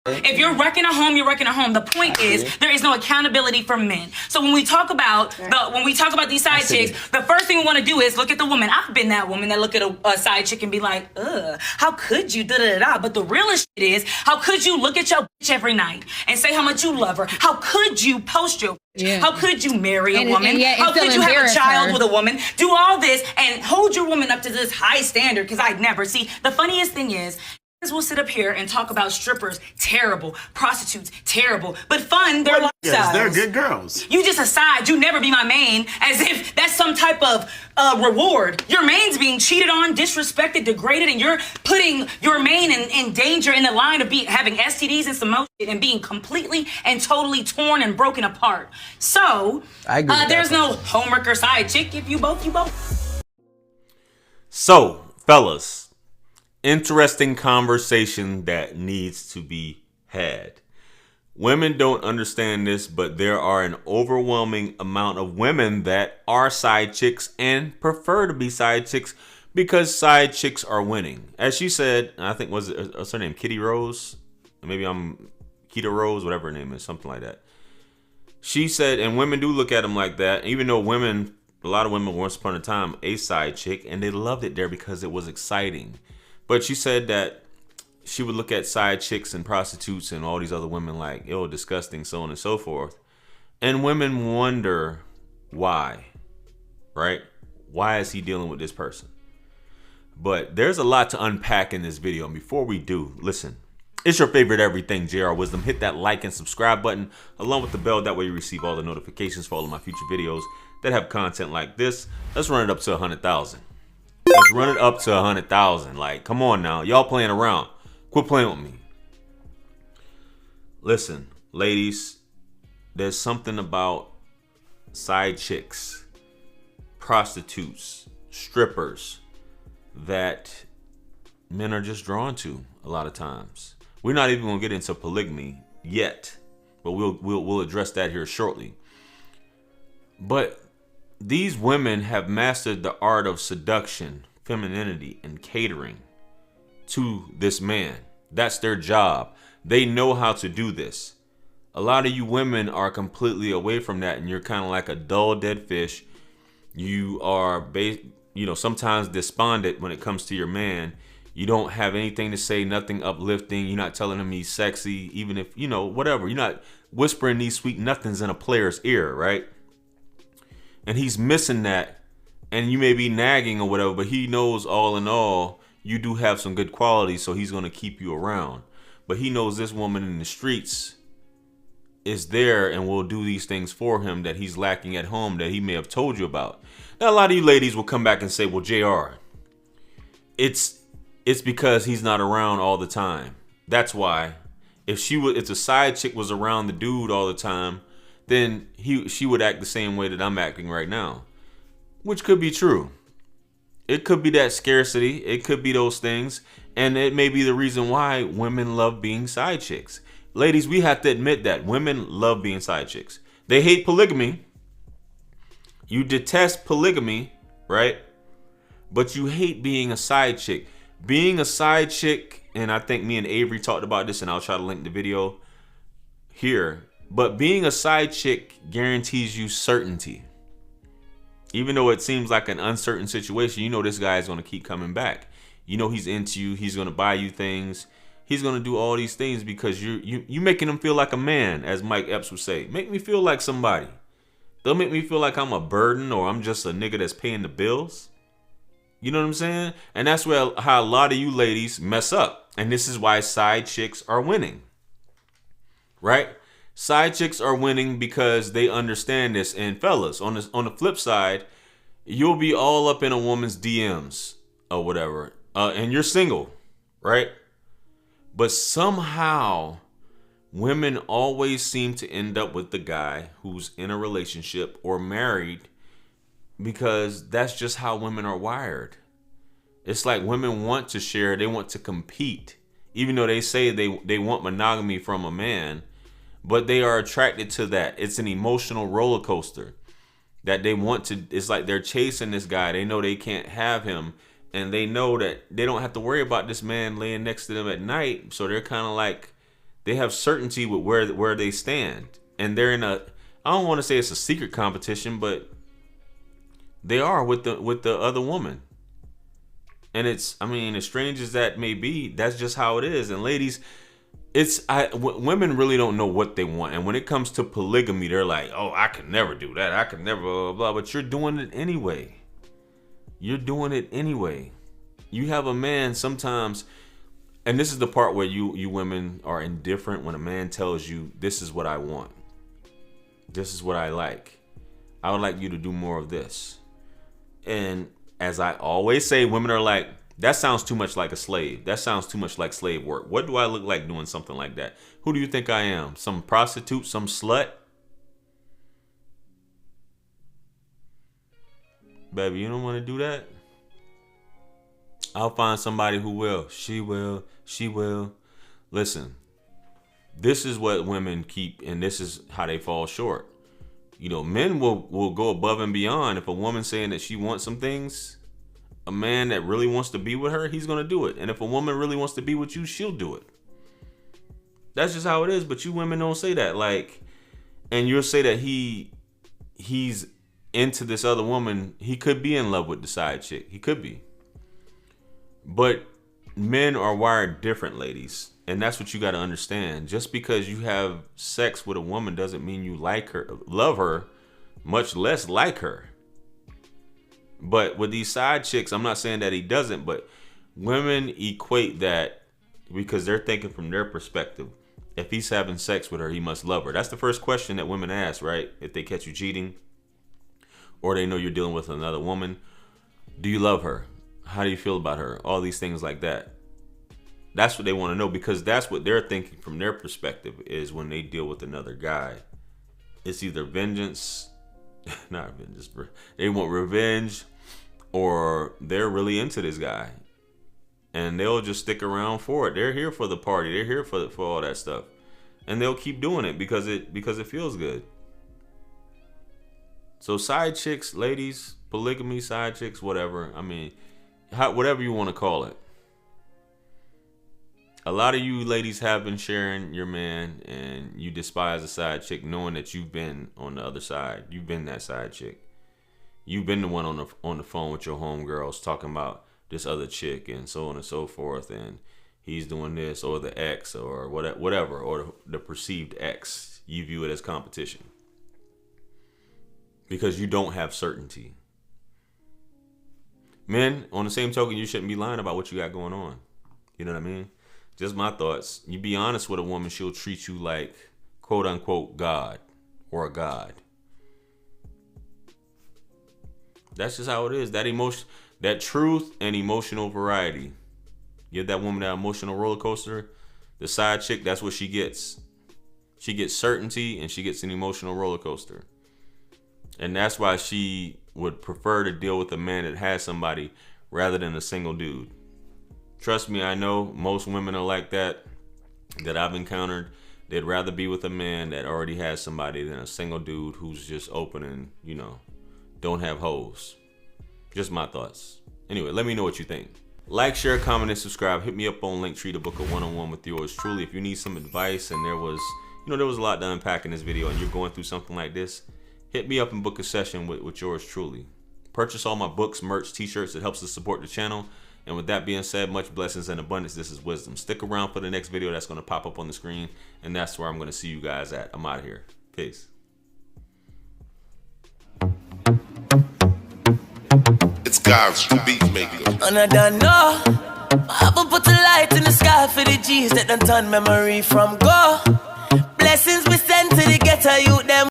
If you're wrecking a home, you're wrecking a home. The point is there is no accountability for men. So when we talk about these side chicks, the first thing we want to do is look at the woman. I've been that woman that look at a side chick and be like, ugh, how could you? Da-da-da-da. But the realest shit is, how could you look at your bitch every night and say how much you love her? How could you post your bitch? How could you marry a woman? How could you have a child with a woman? Do all this and hold your woman up to this high standard? Because I'd never see. The funniest thing is, we'll sit up here and talk about strippers, terrible, prostitutes, terrible, but fun, they're lifestyles. Yes, they're good girls. You just aside, you never be my main, as if that's some type of reward. Your main's being cheated on, disrespected, degraded, and you're putting your main in danger in the line of having STDs and some more shit and being completely and totally torn and broken apart. So, there's no homework or side chick. If you both, you both. So, fellas, interesting conversation that needs to be had. Women don't understand this, but there are an overwhelming amount of women that are side chicks and prefer to be side chicks because side chicks are winning. As she said, I think what's her name? Kitty Rose? Maybe I'm Keto Rose, whatever her name is, something like that. She said, and women do look at them like that, even though a lot of women once upon a time, a side chick, and they loved it there because it was exciting. But she said that she would look at side chicks and prostitutes and all these other women like, ew, disgusting, so on and so forth. And women wonder why, right? Why is he dealing with this person? But there's a lot to unpack in this video. And before we do, listen, it's your favorite everything, JR Wisdom. Hit that like and subscribe button along with the bell. That way you receive all the notifications for all of my future videos that have content like this. Let's run it up to 100,000. Let's run it up to 100,000. Like, come on now. Y'all playing around. Quit playing with me. Listen, ladies, there's something about side chicks, prostitutes, strippers that men are just drawn to a lot of times. We're not even going to get into polygamy yet, but we'll address that here shortly. But these women have mastered the art of seduction, femininity, and catering to this man. That's their job. They know how to do this. A lot of you women are completely away from that, and you're kind of like a dull, dead fish. You are, sometimes despondent when it comes to your man. You don't have anything to say, nothing uplifting. You're not telling him he's sexy, even if, whatever. You're not whispering these sweet nothings in a player's ear, right? And he's missing that, and you may be nagging or whatever, but he knows all in all, you do have some good qualities, so he's going to keep you around. But he knows this woman in the streets is there and will do these things for him that he's lacking at home that he may have told you about. Now, a lot of you ladies will come back and say, well, JR, it's because he's not around all the time. That's why. If a side chick was around the dude all the time, then she would act the same way that I'm acting right now, which could be true. It could be that scarcity. It could be those things. And it may be the reason why women love being side chicks. Ladies, we have to admit that women love being side chicks. They hate polygamy. You detest polygamy, right? But you hate being a side chick. Being a side chick, and I think me and Avery talked about this, and I'll try to link the video here. But being a side chick guarantees you certainty. Even though it seems like an uncertain situation, you know this guy is going to keep coming back. You know he's into you. He's going to buy you things. He's going to do all these things because you're making him feel like a man, as Mike Epps would say. Make me feel like somebody. Don't make me feel like I'm a burden or I'm just a nigga that's paying the bills. You know what I'm saying? And that's how a lot of you ladies mess up. And this is why side chicks are winning. Right? Side chicks are winning because they understand this. And fellas, on the flip side, you'll be all up in a woman's DMs or whatever. And you're single, right? But somehow women always seem to end up with the guy who's in a relationship or married because that's just how women are wired. It's like women want to share. They want to compete. Even though they say they want monogamy from a man, but they are attracted to that. It's an emotional roller coaster that they want to. It's like they're chasing this guy. They know they can't have him, and they know that they don't have to worry about this man laying next to them at night. So they're kind of like They have certainty with where they stand, and they're in a. I don't want to say it's a secret competition, but they are with the other woman. And it's, I mean, as strange as that may be, that's just how it is. And ladies, women really don't know what they want. And when it comes to polygamy, they're like, oh, I could never do that. I could never, blah, blah, blah. But you're doing it anyway. You're doing it anyway. You have a man sometimes, and this is the part where you women are indifferent when a man tells you, this is what I want. This is what I like. I would like you to do more of this. And as I always say, women are like, that sounds too much like a slave. That sounds too much like slave work. What do I look like doing something like that? Who do you think I am? Some prostitute? Some slut? Baby, you don't want to do that? I'll find somebody who will. She will. She will. Listen, this is what women keep, and this is how they fall short. You know, men will go above and beyond. If a woman's saying that she wants some things, a man that really wants to be with her, he's going to do it. And if a woman really wants to be with you, she'll do it. That's just how it is. But you women don't say that. Like, and you'll say that he's into this other woman. He could be in love with the side chick. He could be. But men are wired different, ladies. And that's what you got to understand. Just because you have sex with a woman doesn't mean you like her, love her, much less like her. But with these side chicks, I'm not saying that he doesn't, but women equate that because they're thinking from their perspective. If he's having sex with her, he must love her. That's the first question that women ask, right? If they catch you cheating or they know you're dealing with another woman, do you love her? How do you feel about her? All these things like that. That's what they want to know, because that's what they're thinking from their perspective is when they deal with another guy. It's either vengeance, not vengeance, they want revenge, or they're really into this guy. And they'll just stick around for it. They're here for the party. They're here for all that stuff. And they'll keep doing it because it feels good. So side chicks, ladies, polygamy, side chicks, whatever. I mean, whatever you want to call it. A lot of you ladies have been sharing your man, and you despise a side chick knowing that you've been on the other side. You've been that side chick. You've been the one on the phone with your homegirls talking about this other chick and so on and so forth, and he's doing this, or the ex, or whatever, or the perceived ex. You view it as competition because you don't have certainty. Men, on the same token, you shouldn't be lying about what you got going on. You know what I mean? Just my thoughts. You be honest with a woman, she'll treat you like, quote unquote, God or a god. That's just how it is. That emotion, that truth and emotional variety. Give that woman that emotional roller coaster. The side chick, that's what she gets. She gets certainty and she gets an emotional roller coaster. And that's why she would prefer to deal with a man that has somebody rather than a single dude. Trust me, I know most women are like that I've encountered. They'd rather be with a man that already has somebody than a single dude who's just open and, you know, don't have hoes. Just my thoughts. Anyway, let me know what you think. Like, share, comment, and subscribe. Hit me up on Linktree to book a one-on-one with yours truly. If you need some advice and there was a lot to unpack in this video and you're going through something like this, hit me up and book a session with yours truly. Purchase all my books, merch, t-shirts. It helps us support the channel. And with that being said, much blessings and abundance. This is Wisdom. Stick around for the next video that's going to pop up on the screen. And that's where I'm going to see you guys at. I'm out of here. Peace. It's God's beat maker. And I don't know. I will put a light in the sky for the G's that done turn memory from go. Blessings we send to the ghetto youth.